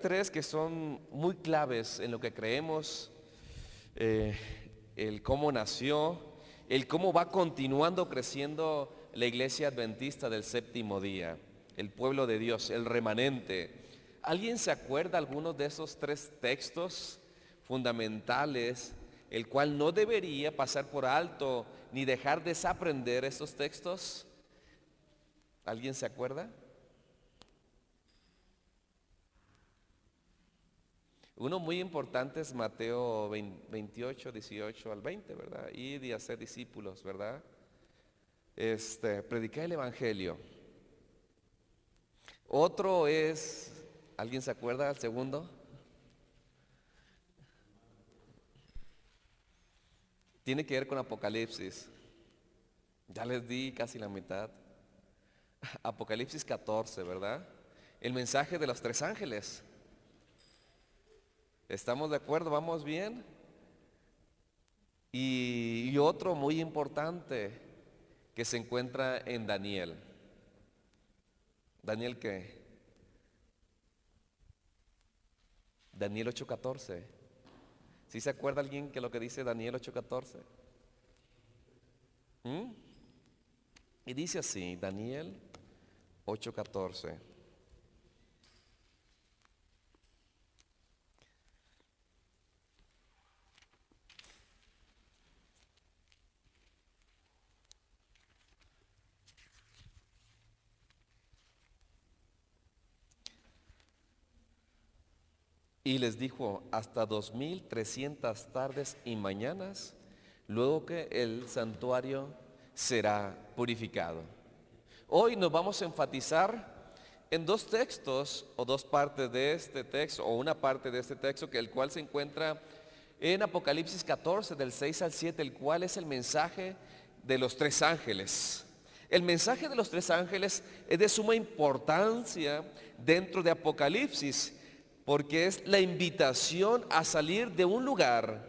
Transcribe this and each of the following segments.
Tres que son muy claves en lo que creemos, el cómo nació, el cómo va continuando creciendo la iglesia adventista del séptimo día, el pueblo de Dios, el remanente. ¿Alguien se acuerda algunos de esos tres textos fundamentales, el cual no debería pasar por alto ni dejar desaprender esos textos? ¿Alguien se acuerda? Uno muy importante es Mateo 28, 18 al 20, ¿verdad? Ir y hacer discípulos, ¿verdad? Predicar el Evangelio. Otro es, ¿alguien se acuerda? El segundo. Tiene que ver con Apocalipsis. Ya les di casi la mitad. Apocalipsis 14, ¿verdad? El mensaje de los tres ángeles. ¿Estamos de acuerdo? ¿Vamos bien? Y otro muy importante que se encuentra en Daniel. ¿Daniel qué? Daniel 8:14. ¿Sí se acuerda alguien que lo que dice Daniel 8:14? ¿Mm? Y dice así, Daniel 8:14. Y les dijo, hasta 2300 tardes y mañanas, luego que el santuario será purificado. Hoy nos vamos a enfatizar en dos textos o dos partes de este texto o una parte de este texto que el cual se encuentra en Apocalipsis 14 del 6 al 7, el cual es el mensaje de los tres ángeles. El mensaje de los tres ángeles es de suma importancia dentro de Apocalipsis, porque es la invitación a salir de un lugar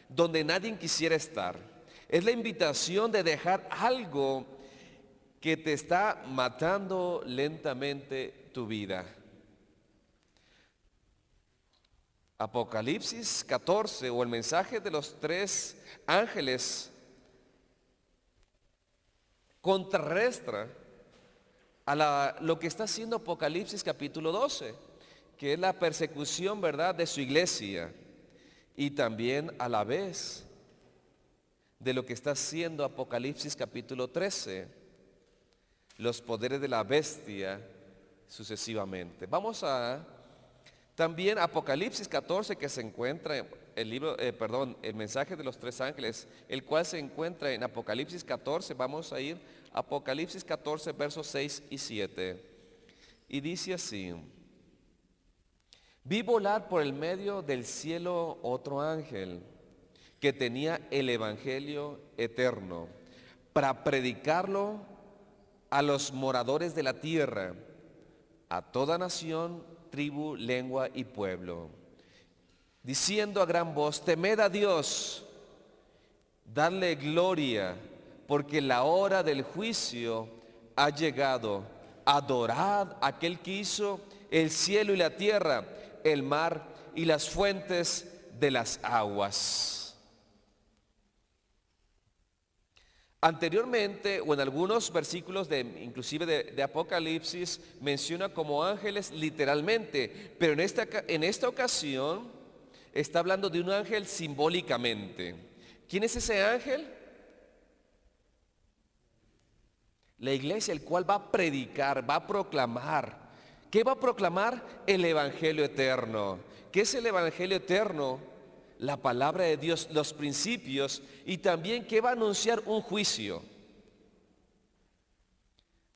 donde nadie quisiera estar. Es la invitación de dejar algo que te está matando lentamente tu vida. Apocalipsis 14 o el mensaje de los tres ángeles contrarresta a lo que está haciendo Apocalipsis capítulo 12, que es la persecución, ¿verdad?, de su iglesia, y también a la vez de lo que está haciendo Apocalipsis capítulo 13, los poderes de la bestia sucesivamente. Vamos a también Apocalipsis 14, que se encuentra el mensaje de los tres ángeles, el cual se encuentra en Apocalipsis 14. Vamos a ir a Apocalipsis 14 versos 6 y 7, y dice así: vi volar por el medio del cielo otro ángel que tenía el evangelio eterno para predicarlo a los moradores de la tierra, a toda nación, tribu, lengua y pueblo, diciendo a gran voz: temed a Dios, dadle gloria, porque la hora del juicio ha llegado. Adorad a aquel que hizo el cielo y la tierra, el mar y las fuentes de las aguas. Anteriormente, o en algunos versículos inclusive de Apocalipsis, menciona como ángeles literalmente, pero en esta ocasión está hablando de un ángel simbólicamente. ¿Quién es ese ángel? La iglesia, el cual va a predicar, va a proclamar. ¿Qué va a proclamar? El evangelio eterno. ¿Qué es el evangelio eterno? La palabra de Dios, los principios, y también que va a anunciar un juicio.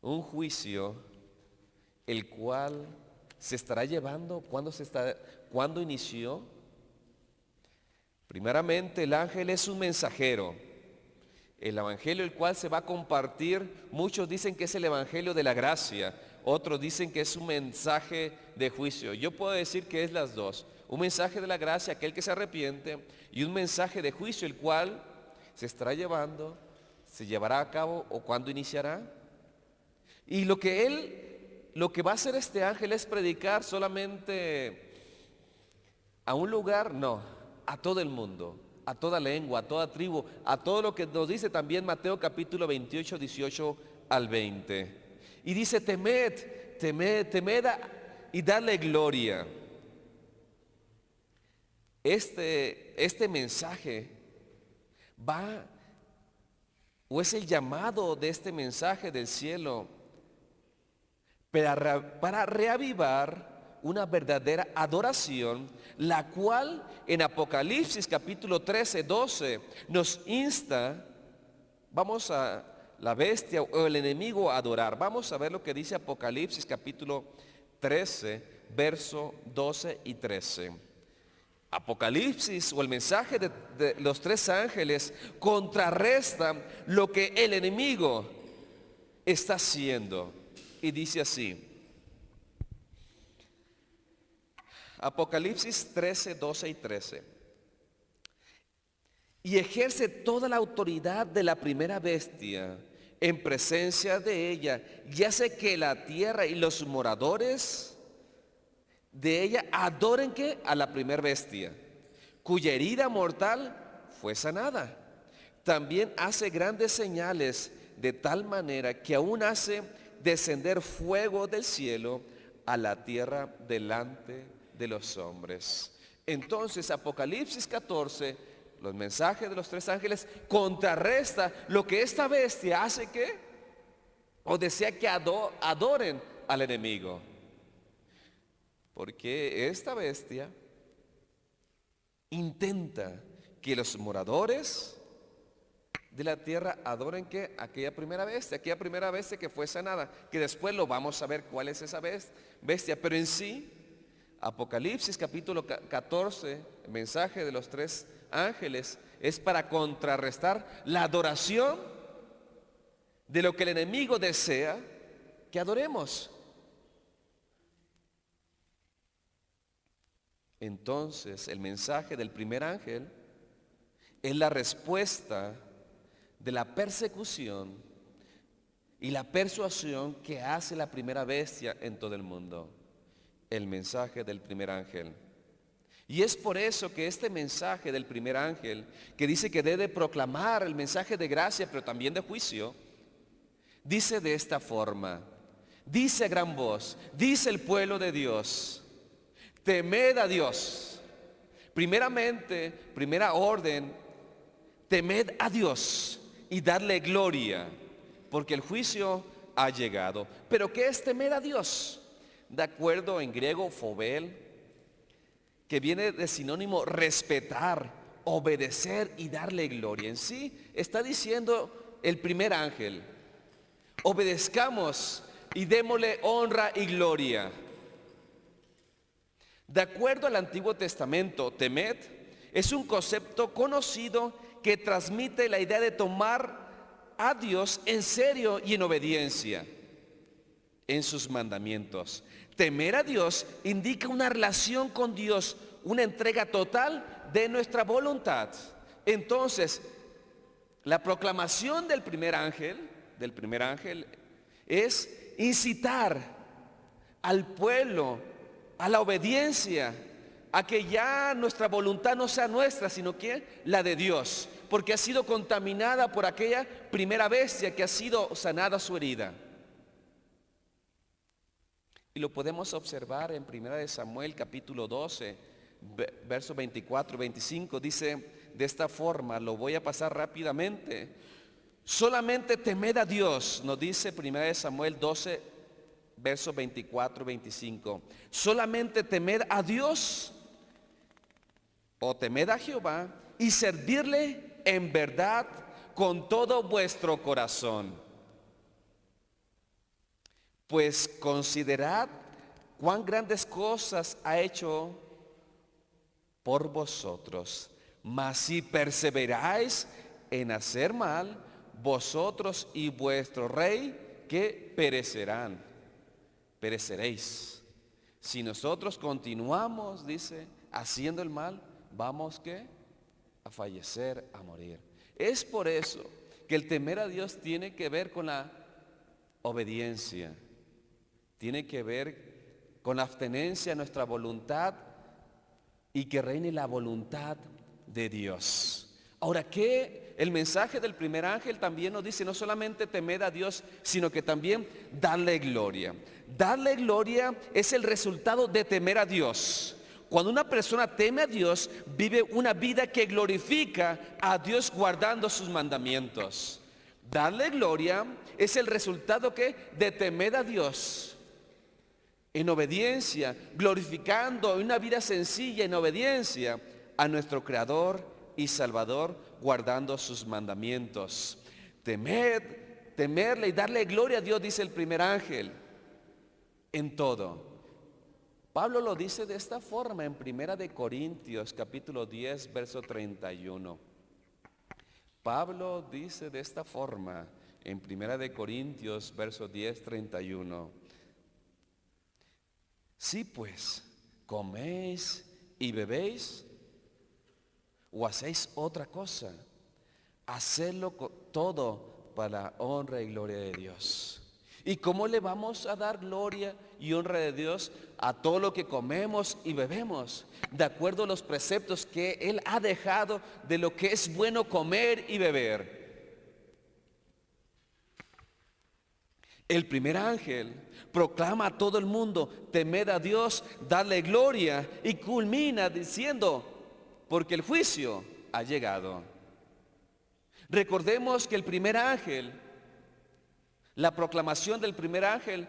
Un juicio el cual se estará llevando. ¿Cuándo inició? Primeramente, el ángel es un mensajero. El evangelio el cual se va a compartir, muchos dicen que es el evangelio de la gracia, otros dicen que es un mensaje de juicio. Yo puedo decir que es las dos: un mensaje de la gracia, aquel que se arrepiente, y un mensaje de juicio, el cual se estará llevando, se llevará a cabo, o cuándo iniciará. Y lo que va a hacer este ángel es predicar solamente a un lugar, no, a todo el mundo, a toda lengua, a toda tribu, a todo lo que nos dice también Mateo capítulo 28, 18 al 20. Y dice, temed, temed, temed y dadle gloria. Este mensaje va, o es el llamado de este mensaje del cielo para reavivar una verdadera adoración, la cual en Apocalipsis capítulo 13, 12 nos insta, vamos a la bestia o el enemigo a adorar. Vamos a ver lo que dice Apocalipsis capítulo 13, verso 12 y 13. Apocalipsis o el mensaje de los tres ángeles contrarresta lo que el enemigo está haciendo. Y dice así, Apocalipsis 13, 12 y 13. Y ejerce toda la autoridad de la primera bestia en presencia de ella, y hace que la tierra y los moradores de ella adoren que a la primera bestia, cuya herida mortal fue sanada. También hace grandes señales, de tal manera que aún hace descender fuego del cielo a la tierra delante de los hombres. Entonces Apocalipsis 14, los mensajes de los tres ángeles, contrarresta lo que esta bestia hace que, o desea que adoren al enemigo. Porque esta bestia intenta que los moradores de la tierra adoren que aquella primera bestia que fue sanada, que después lo vamos a ver cuál es esa bestia, pero en sí, Apocalipsis capítulo 14, el mensaje de los tres ángeles, es para contrarrestar la adoración de lo que el enemigo desea que adoremos. Entonces, el mensaje del primer ángel es la respuesta de la persecución y la persuasión que hace la primera bestia en todo el mundo. El mensaje del primer ángel. Y es por eso que este mensaje del primer ángel, que dice que debe proclamar el mensaje de gracia, pero también de juicio, dice de esta forma, dice a gran voz, dice el pueblo de Dios, temed a Dios. Primeramente, primera orden, temed a Dios y darle gloria, porque el juicio ha llegado. ¿Pero qué es temer a Dios? De acuerdo en griego, phobel, que viene de sinónimo respetar, obedecer y darle gloria. En sí está diciendo el primer ángel, obedezcamos y démosle honra y gloria. De acuerdo al Antiguo Testamento, temed es un concepto conocido que transmite la idea de tomar a Dios en serio y en obediencia en sus mandamientos. Temer a Dios indica una relación con Dios, una entrega total de nuestra voluntad. Entonces, la proclamación del primer ángel es incitar al pueblo a la obediencia, a que ya nuestra voluntad no sea nuestra, sino que la de Dios, porque ha sido contaminada por aquella primera bestia que ha sido sanada su herida. Y lo podemos observar en 1 Samuel capítulo 12, versos 24 y 25, dice de esta forma, lo voy a pasar rápidamente. Solamente temed a Dios, nos dice 1 Samuel 12, versos 24 y 25. Solamente temed a Dios, o temed a Jehová, y servirle en verdad con todo vuestro corazón. Pues considerad cuán grandes cosas ha hecho por vosotros. Mas si perseveráis en hacer mal, vosotros y vuestro rey, que pereceréis. Si nosotros continuamos, dice, haciendo el mal, vamos a fallecer, a morir. Es por eso que el temer a Dios tiene que ver con la obediencia. Tiene que ver con la abstenencia de nuestra voluntad y que reine la voluntad de Dios. Ahora, que el mensaje del primer ángel también nos dice no solamente temed a Dios, sino que también darle gloria. Darle gloria es el resultado de temer a Dios. Cuando una persona teme a Dios, vive una vida que glorifica a Dios guardando sus mandamientos. Darle gloria es el resultado de temer a Dios en obediencia, glorificando una vida sencilla en obediencia a nuestro Creador y Salvador, guardando sus mandamientos. Temerle y darle gloria a Dios, dice el primer ángel, en todo. Pablo lo dice de esta forma en 1 de Corintios capítulo 10 verso 31. Pablo dice de esta forma en 1 de Corintios verso 10, 31. Si pues coméis y bebéis o hacéis otra cosa, hacedlo todo para la honra y gloria de Dios. ¿Y cómo le vamos a dar gloria y honra de Dios a todo lo que comemos y bebemos? De acuerdo a los preceptos que Él ha dejado de lo que es bueno comer y beber. El primer ángel proclama a todo el mundo, temed a Dios, darle gloria, y culmina diciendo, porque el juicio ha llegado. Recordemos que el primer ángel, la proclamación del primer ángel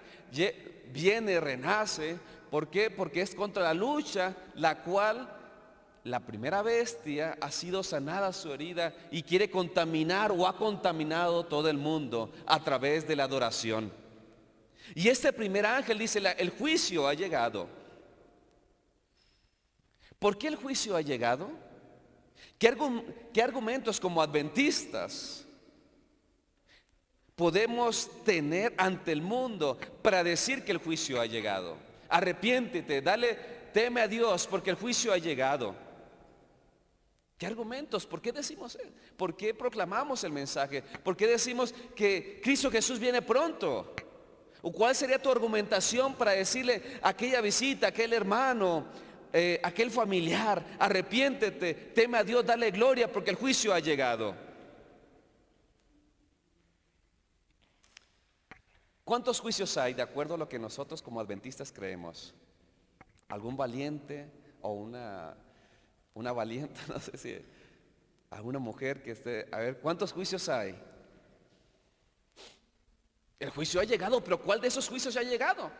viene, renace. ¿Por qué? Porque es contra la lucha, la cual la primera bestia ha sido sanada su herida y quiere contaminar o ha contaminado todo el mundo a través de la adoración. Y este primer ángel dice, el juicio ha llegado. ¿Por qué el juicio ha llegado? ¿Qué argumentos como adventistas podemos tener ante el mundo para decir que el juicio ha llegado? Arrepiéntete, teme a Dios porque el juicio ha llegado. ¿Qué argumentos? ¿Por qué decimos eso? ¿Por qué proclamamos el mensaje? ¿Por qué decimos que Cristo Jesús viene pronto? ¿O cuál sería tu argumentación para decirle a aquella visita, a aquel hermano, aquel familiar, arrepiéntete, teme a Dios, dale gloria porque el juicio ha llegado? ¿Cuántos juicios hay de acuerdo a lo que nosotros como adventistas creemos? ¿Algún valiente o una valiente? No sé si alguna mujer que esté. A ver, ¿cuántos juicios hay? El juicio ha llegado, pero ¿cuál de esos juicios ha llegado?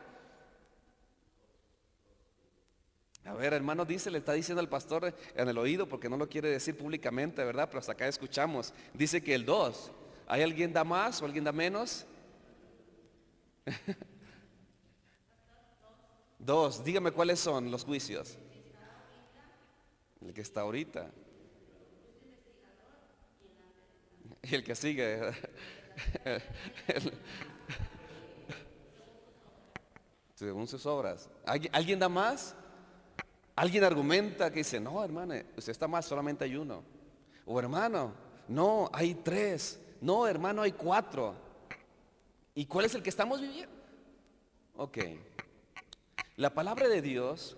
A ver, hermano, le está diciendo al pastor en el oído porque no lo quiere decir públicamente, ¿verdad? Pero hasta acá escuchamos. Dice que el 2. ¿Hay alguien da más o alguien da menos? 2. Dígame cuáles son los juicios. El que está ahorita. Y el que sigue. Según sus obras. ¿Alguien da más? Alguien argumenta que dice, no, hermano, usted está más, solamente hay uno. O hermano, no, hay 3. No, hermano, hay 4. ¿Y cuál es el que estamos viviendo? Ok. La palabra de Dios,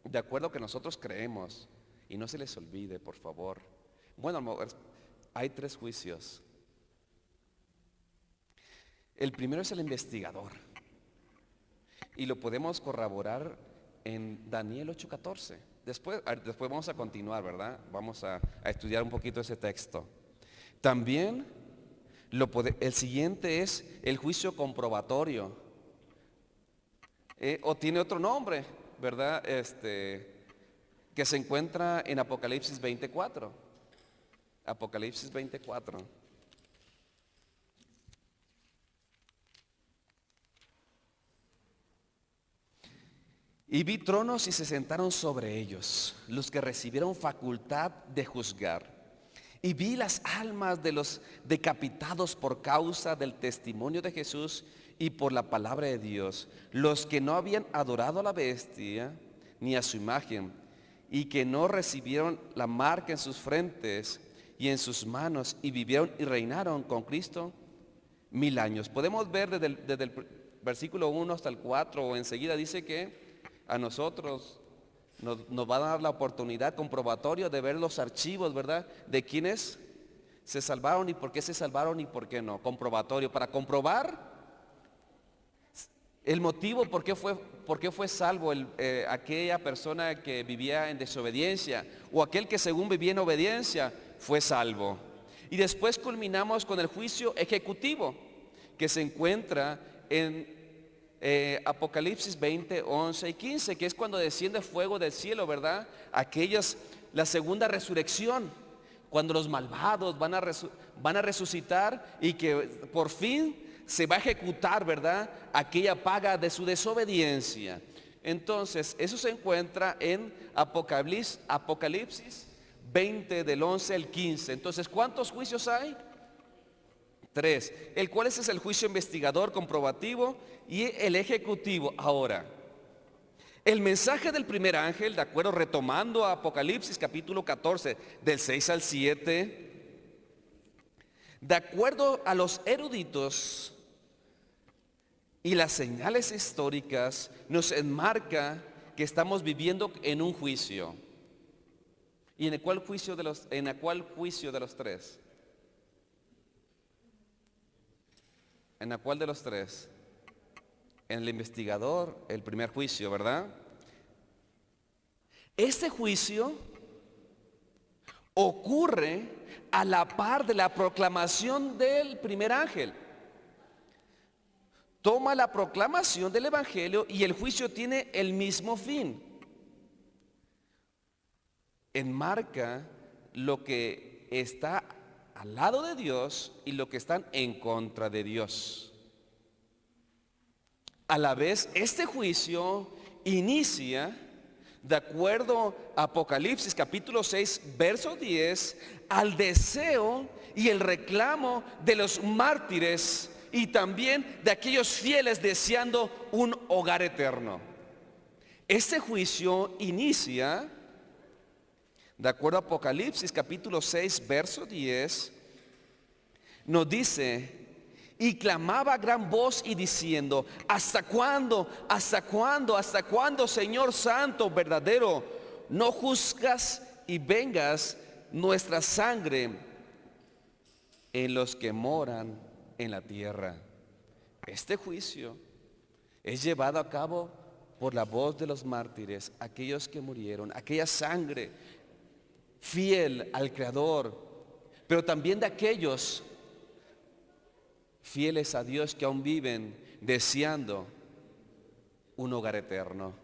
de acuerdo a que nosotros creemos, y no se les olvide, por favor. Bueno, hay 3 juicios. El primero es el investigador. Y lo podemos corroborar en Daniel 8:14. Después vamos a continuar, ¿verdad? Vamos a estudiar un poquito ese texto. También el siguiente es el juicio comprobatorio. O tiene otro nombre, ¿verdad? Que se encuentra en Apocalipsis 24. Apocalipsis 24. Y vi tronos y se sentaron sobre ellos, los que recibieron facultad de juzgar. Y vi las almas de los decapitados por causa del testimonio de Jesús y por la palabra de Dios, los que no habían adorado a la bestia ni a su imagen, y que no recibieron la marca en sus frentes y en sus manos, y vivieron y reinaron con Cristo 1000 años. Podemos ver desde el versículo 1 hasta el 4, o enseguida dice que a nosotros nos va a dar la oportunidad comprobatorio de ver los archivos, ¿verdad? De quienes se salvaron y por qué se salvaron y por qué no. Comprobatorio, para comprobar el motivo por qué fue salvo aquella persona que vivía en desobediencia o aquel que según vivía en obediencia fue salvo. Y después culminamos con el juicio ejecutivo que se encuentra en Apocalipsis 20, 11 y 15, que es cuando desciende fuego del cielo, ¿verdad? La segunda resurrección, cuando los malvados van a resucitar y que por fin se va a ejecutar, ¿verdad?, aquella paga de su desobediencia. Entonces, eso se encuentra en Apocalipsis 20 del 11 al 15. Entonces, ¿cuántos juicios hay? 3. ¿Cuál es el juicio investigador, comprobativo y el ejecutivo? Ahora, el mensaje del primer ángel, de acuerdo, retomando a Apocalipsis capítulo 14, del 6 al 7, de acuerdo a los eruditos y las señales históricas, nos enmarca que estamos viviendo en un juicio. ¿Y en el cuál juicio de los tres? ¿En la cuál de los tres? En el investigador, el primer juicio, ¿verdad? Este juicio ocurre a la par de la proclamación del primer ángel. Toma la proclamación del evangelio y el juicio tiene el mismo fin. Enmarca lo que está al lado de Dios y lo que están en contra de Dios. A la vez, este juicio inicia, de acuerdo a Apocalipsis capítulo 6, verso 10, al deseo y el reclamo de los mártires y también de aquellos fieles deseando un hogar eterno. Este juicio inicia, de acuerdo a Apocalipsis capítulo 6, verso 10, nos dice: y clamaba a gran voz y diciendo: ¿hasta cuándo, Señor Santo, verdadero, no juzgas y vengas nuestra sangre en los que moran en la tierra? Este juicio es llevado a cabo por la voz de los mártires, aquellos que murieron, aquella sangre fiel al Creador, pero también de aquellos fieles a Dios que aún viven deseando un hogar eterno.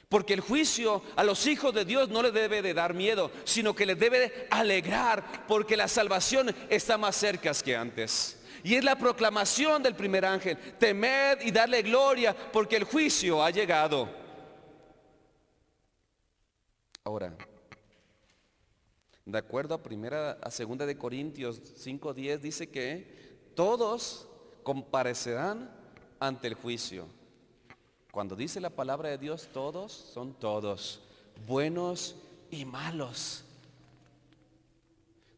Porque el juicio a los hijos de Dios no les debe de dar miedo, sino que les debe de alegrar, porque la salvación está más cerca que antes. Y es la proclamación del primer ángel: temed y darle gloria, porque el juicio ha llegado. Ahora, de acuerdo a segunda de Corintios 5:10, dice que todos comparecerán ante el juicio. Cuando dice la palabra de Dios, todos son todos, buenos y malos.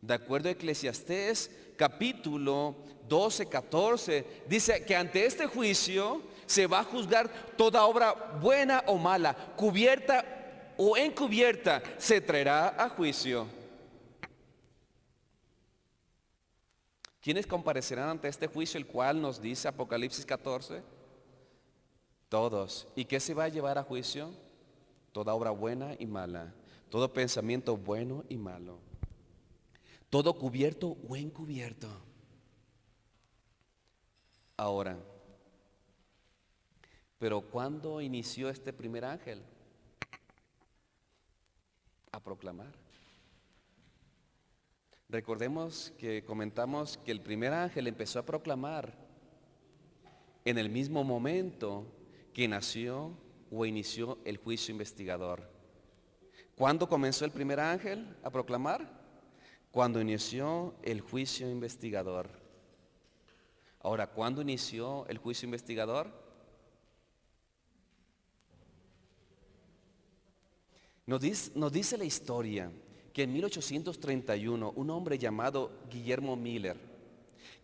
De acuerdo a Eclesiastés capítulo 12, 14, dice que ante este juicio se va a juzgar toda obra buena o mala, cubierta o encubierta, se traerá a juicio. ¿Quiénes comparecerán ante este juicio, el cual nos dice Apocalipsis 14? Todos. ¿Y qué se va a llevar a juicio? Toda obra buena y mala, todo pensamiento bueno y malo, todo cubierto o encubierto. Ahora, pero ¿cuándo inició este primer ángel a proclamar? Recordemos que comentamos que el primer ángel empezó a proclamar en el mismo momento que nació o inició el juicio investigador. ¿Cuándo comenzó el primer ángel a proclamar? Cuando inició el juicio investigador. Ahora, ¿cuándo inició el juicio investigador? Nos dice la historia que en 1831 un hombre llamado Guillermo Miller,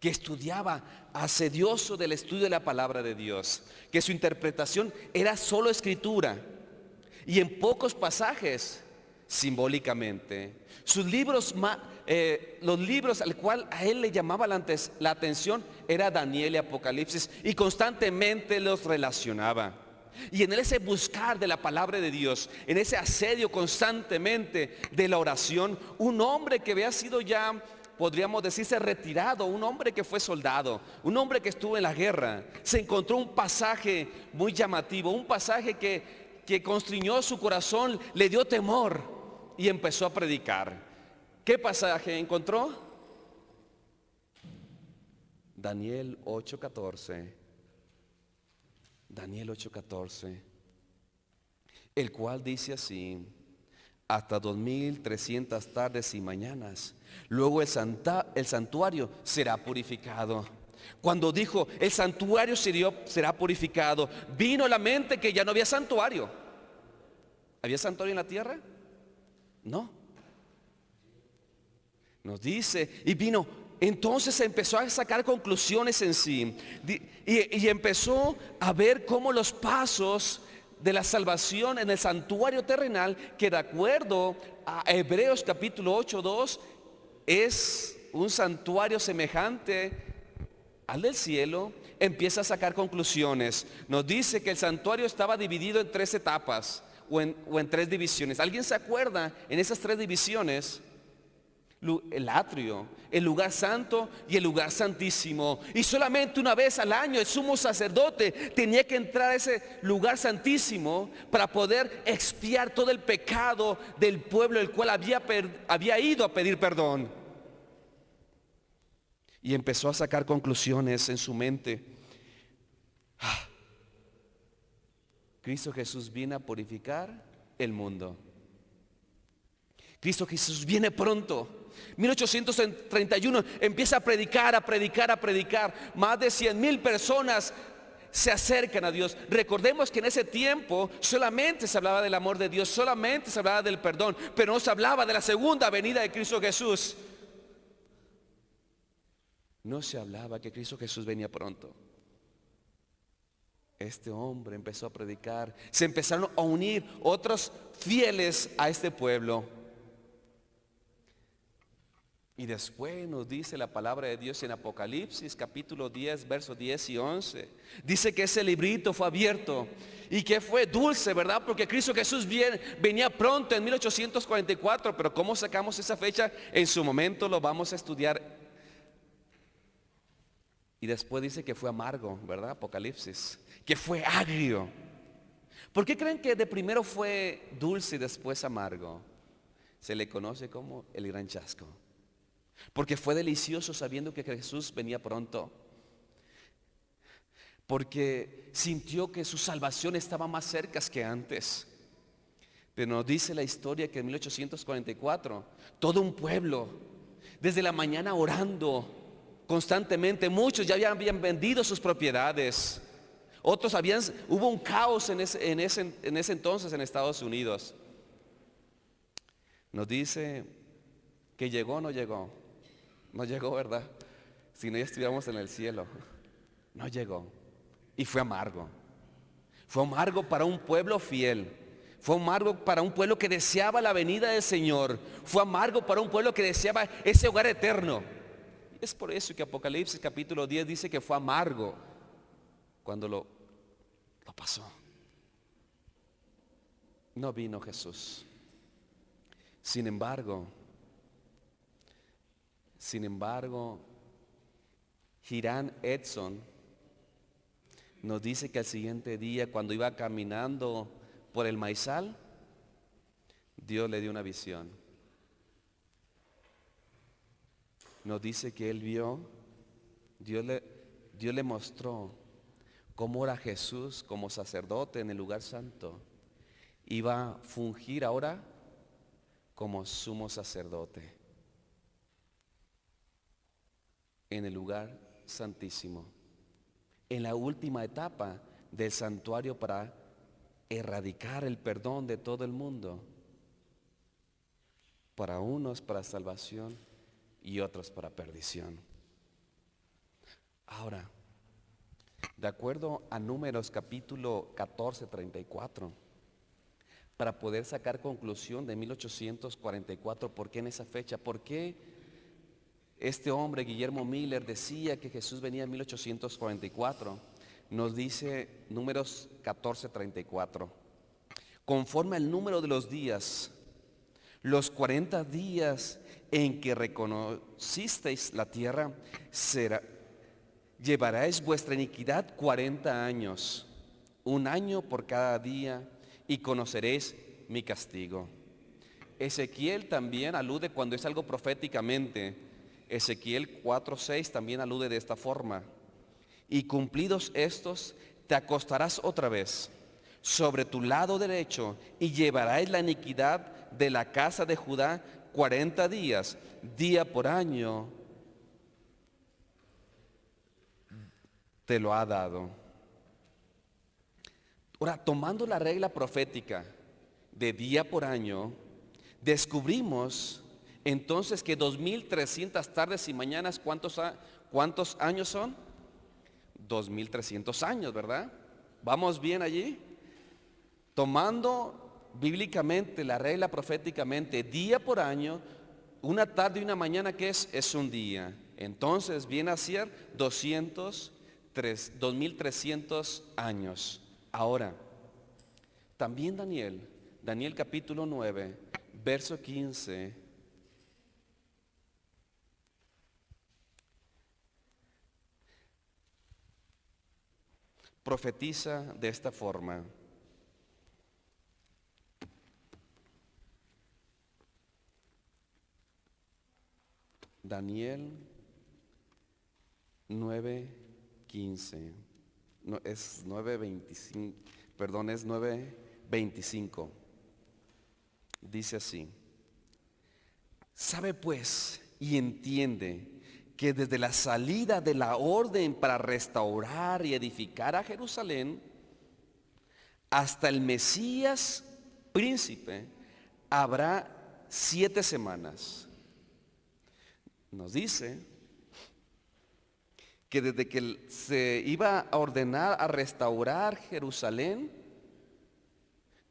que estudiaba asedioso del estudio de la palabra de Dios, que su interpretación era solo escritura, y en pocos pasajes simbólicamente. Los libros al cual a él le llamaba la atención era Daniel y Apocalipsis, y constantemente los relacionaba. Y en ese buscar de la palabra de Dios, en ese asedio constantemente de la oración, un hombre que había sido ya, podríamos decirse, retirado, un hombre que fue soldado, un hombre que estuvo en la guerra, se encontró un pasaje muy llamativo, un pasaje que constriñó su corazón, le dio temor y empezó a predicar. ¿Qué pasaje encontró? Daniel 8:14. Daniel 8:14, el cual dice así: hasta 2300 tardes y mañanas, luego el santuario será purificado. Cuando dijo el santuario será purificado, vino a la mente que ya no había santuario. ¿Había santuario en la tierra? No. Nos dice, y vino, entonces empezó a sacar conclusiones en sí, y empezó a ver cómo los pasos de la salvación en el santuario terrenal, que de acuerdo a Hebreos capítulo 8:2 es un santuario semejante al del cielo. Empieza a sacar conclusiones. Nos dice que el santuario estaba dividido en 3 etapas o en 3 divisiones. ¿Alguien se acuerda en esas 3 divisiones? El atrio, el lugar santo y el lugar santísimo. Y solamente una vez al año el sumo sacerdote tenía que entrar a ese lugar santísimo para poder expiar todo el pecado del pueblo, el cual había ido a pedir perdón. Y empezó a sacar conclusiones en su mente. Cristo Jesús viene a purificar el mundo. Cristo Jesús viene pronto. 1831 empieza a predicar. Más de 100,000 personas se acercan a Dios. Recordemos que en ese tiempo solamente se hablaba del amor de Dios, solamente se hablaba del perdón, pero no se hablaba de la segunda venida de Cristo Jesús. No se hablaba que Cristo Jesús venía pronto. Este hombre empezó a predicar. Se empezaron a unir otros fieles a este pueblo. Y después nos dice la palabra de Dios en Apocalipsis capítulo 10, versos 10 y 11. Dice que ese librito fue abierto y que fue dulce, ¿verdad? Porque Cristo Jesús venía pronto en 1844. Pero ¿cómo sacamos esa fecha? En su momento lo vamos a estudiar. Y después dice que fue amargo, ¿verdad? Apocalipsis, que fue agrio. ¿Por qué creen que de primero fue dulce y después amargo? Se le conoce como el gran chasco. Porque fue delicioso sabiendo que Jesús venía pronto. Porque sintió que su salvación estaba más cerca que antes. Pero nos dice la historia que en 1844 todo un pueblo, desde la mañana orando constantemente, muchos ya habían vendido sus propiedades. Otros hubo un caos en ese entonces en Estados Unidos. Nos dice que llegó o no llegó. No llegó, ¿verdad? Si no, ya estuviéramos en el cielo. No llegó. Y fue amargo. Fue amargo para un pueblo fiel. Fue amargo para un pueblo que deseaba la venida del Señor. Fue amargo para un pueblo que deseaba ese hogar eterno. Y es por eso que Apocalipsis capítulo 10 dice que fue amargo cuando lo pasó. No vino Jesús. Sin embargo, Hiram Edson nos dice que al siguiente día, cuando iba caminando por el maizal, Dios le dio una visión. Nos dice que él vio, Dios le mostró cómo era Jesús como sacerdote en el lugar santo. Iba a fungir ahora como sumo sacerdote en el lugar santísimo, en la última etapa del santuario, para erradicar el perdón de todo el mundo, para unos para salvación y otros para perdición. Ahora, de acuerdo a Números capítulo 14, 34, para poder sacar conclusión de 1844. ¿Por qué en esa fecha? ¿Por qué este hombre, Guillermo Miller, decía que Jesús venía en 1844? Nos dice Números 14:34. Conforme al número de los días, los 40 días en que reconocisteis la tierra, llevaréis vuestra iniquidad 40 años, un año por cada día, y conoceréis mi castigo. Ezequiel también alude cuando es algo proféticamente. Ezequiel 4:6 también alude de esta forma. Y cumplidos estos, te acostarás otra vez sobre tu lado derecho y llevarás la iniquidad de la casa de Judá 40 días, día por año, te lo ha dado. Ahora, tomando la regla profética de día por año, descubrimos entonces que 2300 tardes y mañanas, ¿cuántos años son? 2300 años, ¿verdad? ¿Vamos bien allí? Tomando bíblicamente la regla proféticamente, día por año, una tarde y una mañana, ¿qué es? Es un día. Entonces viene a ser 2300 años. Ahora, también Daniel capítulo 9, verso 15, profetiza de esta forma. Daniel 9:15. No, es 9:25, perdón, es 9:25. Dice así: sabe pues y entiende que desde la salida de la orden para restaurar y edificar a Jerusalén hasta el Mesías príncipe habrá 7 semanas. Nos dice que desde que se iba a ordenar a restaurar Jerusalén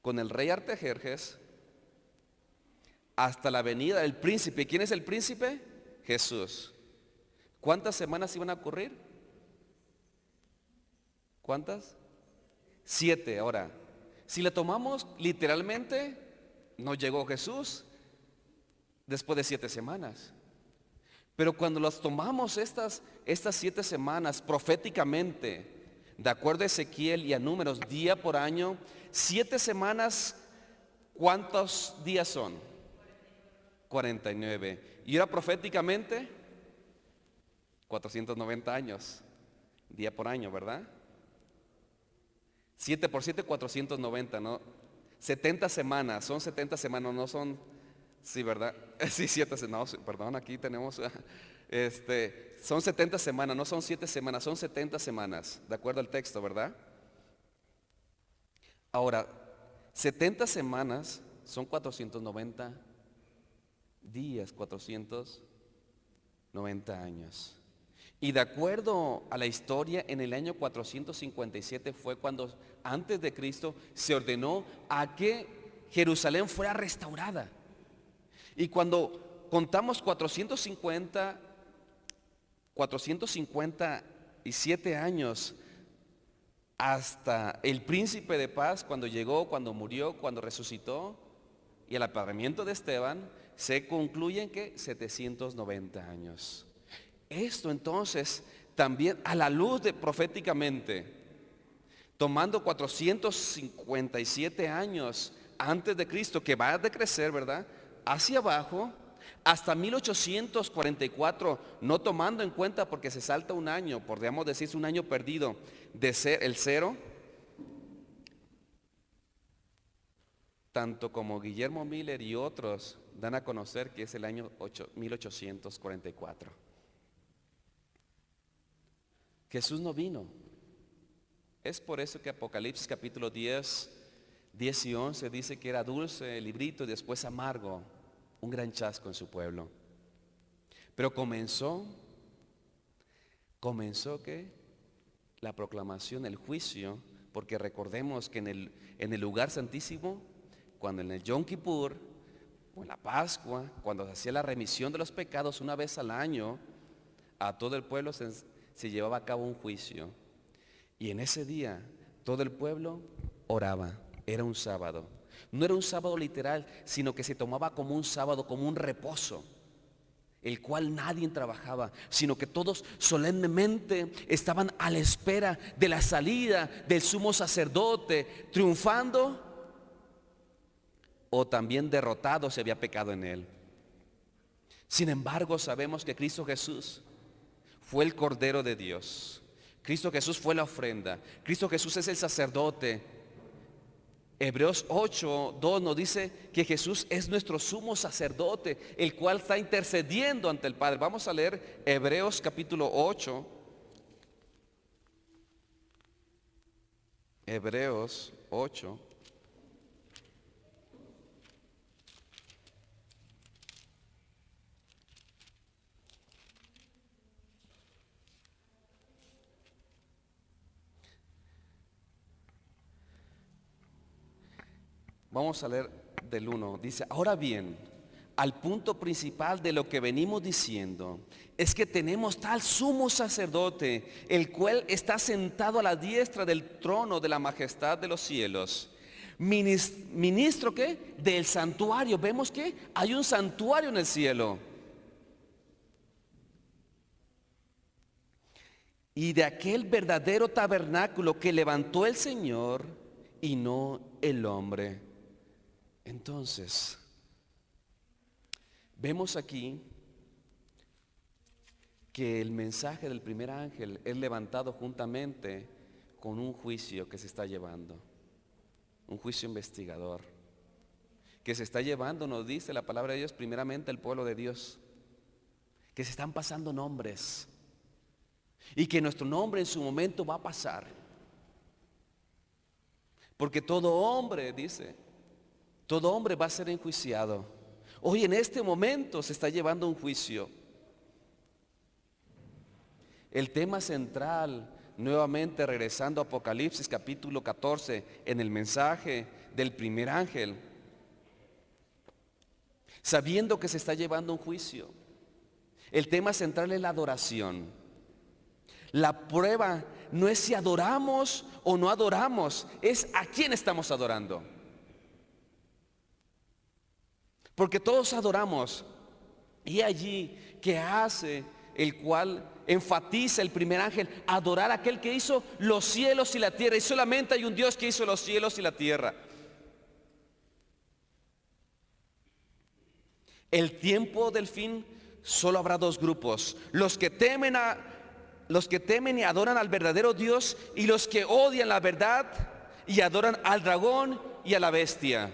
con el rey Artajerjes hasta la venida del príncipe. ¿Quién es el príncipe? Jesús. ¿Cuántas semanas iban a ocurrir? ¿Cuántas? 7. Ahora, si le tomamos literalmente, no llegó Jesús después de 7 semanas. Pero cuando las tomamos estas 7 semanas proféticamente, de acuerdo a Ezequiel y a Números, día por año, 7 semanas, ¿cuántos días son? 49. Y ahora proféticamente, 490 años, día por año, ¿verdad? 7 por 7, 490, ¿no? 70 semanas, son 70 semanas, no son, sí, ¿verdad? Sí, 7, no, perdón, aquí tenemos, son 70 semanas, no son 7 semanas, son 70 semanas, de acuerdo al texto, ¿verdad? Ahora, 70 semanas son 490 días, 490 años. Y de acuerdo a la historia, en el año 457 fue cuando antes de Cristo se ordenó a que Jerusalén fuera restaurada. Y cuando contamos 457 años hasta el príncipe de paz, cuando llegó, cuando murió, cuando resucitó, y el apadrinamiento de Esteban, se concluyen que 790 años. Esto entonces también a la luz de proféticamente, tomando 457 años antes de Cristo, que va a decrecer, ¿verdad?, hacia abajo, hasta 1844, no tomando en cuenta porque se salta un año, podríamos decir un año perdido, de ser el 0, tanto como Guillermo Miller y otros dan a conocer que es el año 1844. Jesús no vino. Es por eso que Apocalipsis capítulo 10, 10 y 11 dice que era dulce el librito y después amargo, un gran chasco en su pueblo. Pero comenzó que la proclamación, el juicio, porque recordemos que en el lugar santísimo cuando en el Yom Kippur o en la Pascua, cuando se hacía la remisión de los pecados una vez al año, a todo el pueblo se llevaba a cabo un juicio. Y en ese día todo el pueblo oraba. Era un sábado. No era un sábado literal, sino que se tomaba como un sábado, como un reposo, el cual nadie trabajaba, sino que todos solemnemente estaban a la espera de la salida del sumo sacerdote, triunfando o también derrotado si había pecado en él. Sin embargo, sabemos que Cristo Jesús fue el Cordero de Dios. Cristo Jesús fue la ofrenda. Cristo Jesús es el sacerdote. Hebreos 8:2 nos dice que Jesús es nuestro sumo sacerdote, el cual está intercediendo ante el Padre. Vamos a leer Hebreos capítulo 8. Hebreos 8. Vamos a leer del 1. Dice, ahora bien, al punto principal de lo que venimos diciendo, es que tenemos tal sumo sacerdote, el cual está sentado a la diestra del trono de la majestad de los cielos. Ministro, ¿qué? Del santuario. Vemos que hay un santuario en el cielo. Y de aquel verdadero tabernáculo que levantó el Señor y no el hombre. Entonces, vemos aquí que el mensaje del primer ángel es levantado juntamente con un juicio que se está llevando, un juicio investigador, que se está llevando, nos dice la palabra de Dios, primeramente el pueblo de Dios, que se están pasando nombres y que nuestro nombre en su momento va a pasar, porque todo hombre, dice, todo hombre va a ser enjuiciado. Hoy en este momento se está llevando un juicio. El tema central, nuevamente regresando a Apocalipsis capítulo 14, en el mensaje del primer ángel, sabiendo que se está llevando un juicio. El tema central es la adoración. La prueba no es si adoramos o no adoramos, es a quién estamos adorando. Porque todos adoramos. Y allí que hace, el cual enfatiza el primer ángel, adorar a aquel que hizo los cielos y la tierra. Y solamente hay un Dios que hizo los cielos y la tierra. El tiempo del fin solo habrá dos grupos: los que temen y adoran al verdadero Dios, y los que odian la verdad y adoran al dragón y a la bestia.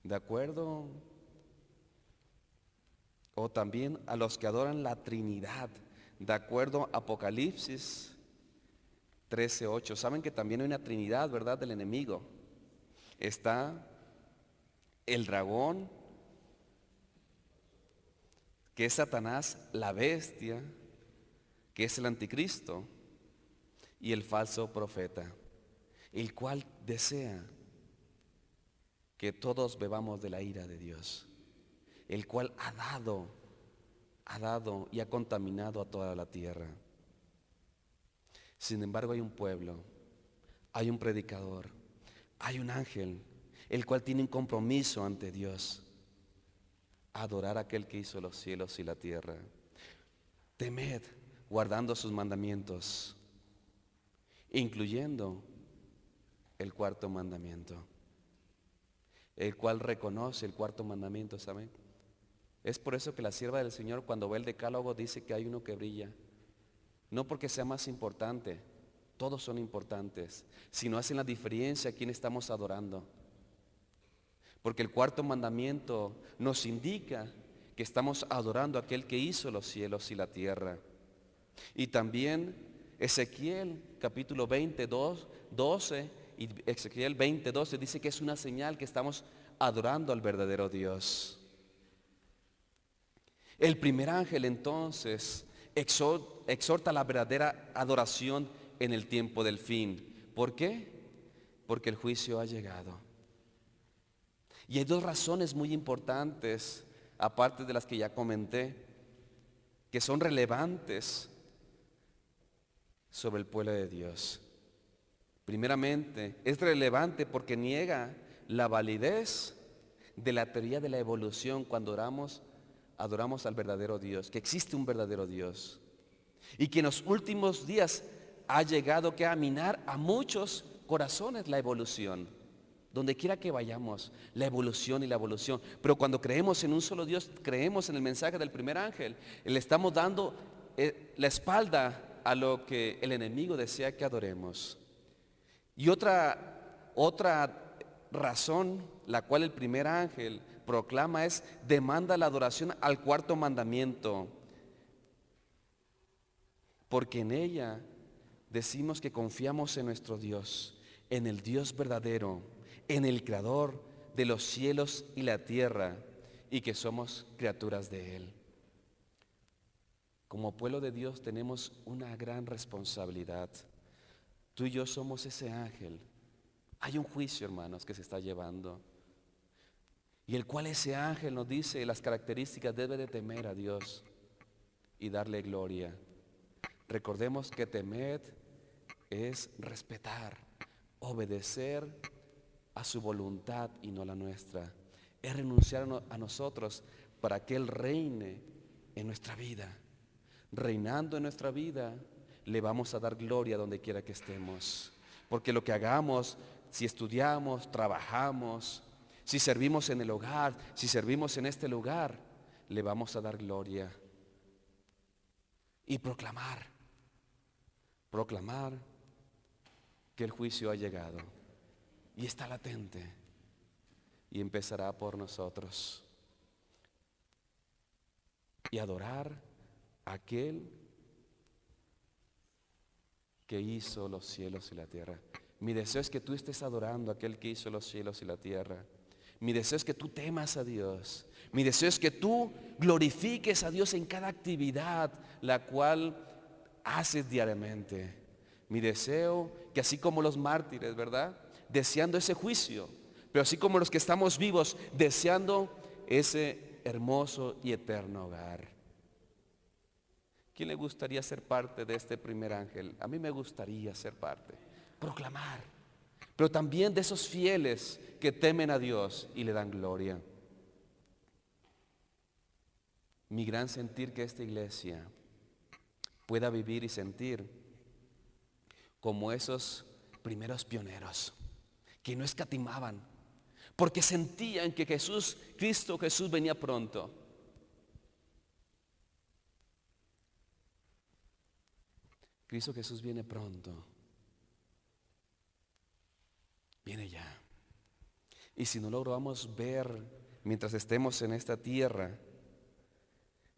¿De acuerdo? O también a los que adoran la Trinidad, de acuerdo a Apocalipsis 13:8. Saben que también hay una Trinidad, ¿verdad? Del enemigo. Está el dragón, que es Satanás, la bestia, que es el anticristo, y el falso profeta, el cual desea que todos bebamos de la ira de Dios, el cual ha dado y ha contaminado a toda la tierra. Sin embargo, hay un pueblo, hay un predicador, hay un ángel, el cual tiene un compromiso ante Dios: adorar a aquel que hizo los cielos y la tierra. Temed, guardando sus mandamientos, incluyendo el cuarto mandamiento, el cual reconoce el cuarto mandamiento, ¿saben? Es por eso que la sierva del Señor, cuando ve el decálogo, dice que hay uno que brilla. No porque sea más importante, todos son importantes, sino hacen la diferencia a quién estamos adorando. Porque el cuarto mandamiento nos indica que estamos adorando a aquel que hizo los cielos y la tierra. Y también Ezequiel capítulo 12 y Ezequiel 20:12 dice que es una señal que estamos adorando al verdadero Dios. El primer ángel entonces exhorta la verdadera adoración en el tiempo del fin. ¿Por qué? porque el juicio ha llegado. Y hay dos razones muy importantes, aparte de las que ya comenté, que son relevantes sobre el pueblo de Dios. Primeramente, es relevante porque niega la validez de la teoría de la evolución cuando adoramos al verdadero Dios, que existe un verdadero Dios. Y que en los últimos días ha llegado a minar a muchos corazones la evolución. Donde quiera que vayamos, la evolución y la evolución. Pero cuando creemos en un solo Dios, creemos en el mensaje del primer ángel. Le estamos dando la espalda a lo que el enemigo desea que adoremos. Y otra razón, la cual el primer ángel proclama, es demanda la adoración al cuarto mandamiento. Porque en ella decimos que confiamos en nuestro Dios, en el Dios verdadero, en el Creador de los cielos y la tierra, y que somos criaturas de Él. Como pueblo de Dios tenemos una gran responsabilidad. Tú y yo somos ese ángel. Hay un juicio, hermanos, que se está llevando, y el cual ese ángel nos dice las características: debe de temer a Dios y darle gloria. Recordemos que temer es respetar, obedecer a su voluntad y no la nuestra. Es renunciar a nosotros para que Él reine en nuestra vida. Reinando en nuestra vida, le vamos a dar gloria donde quiera que estemos. Porque lo que hagamos, si estudiamos, trabajamos, si servimos en el hogar, si servimos en este lugar, le vamos a dar gloria. Y proclamar que el juicio ha llegado y está latente y empezará por nosotros. Y adorar a aquel que hizo los cielos y la tierra. Mi deseo es que tú estés adorando a aquel que hizo los cielos y la tierra. Mi deseo es que tú temas a Dios. Mi deseo es que tú glorifiques a Dios en cada actividad la cual haces diariamente. Mi deseo que así como los mártires, ¿verdad?, deseando ese juicio, pero así como los que estamos vivos, deseando ese hermoso y eterno hogar. ¿Quién le gustaría ser parte de este primer ángel? A mí me gustaría ser parte, proclamar, pero también de esos fieles que temen a Dios y le dan gloria. Mi gran sentir que esta iglesia pueda vivir y sentir como esos primeros pioneros que no escatimaban, porque sentían que Cristo Jesús venía pronto. Cristo Jesús viene pronto, viene ya. Y si no logramos ver mientras estemos en esta tierra,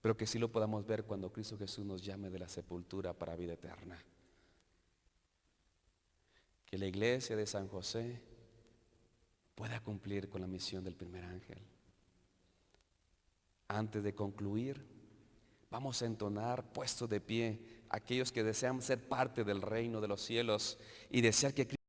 pero que sí lo podamos ver cuando Cristo Jesús nos llame de la sepultura para vida eterna. Que la iglesia de San José pueda cumplir con la misión del primer ángel. Antes de concluir, vamos a entonar, puestos de pie, aquellos que desean ser parte del reino de los cielos y desear que Cristo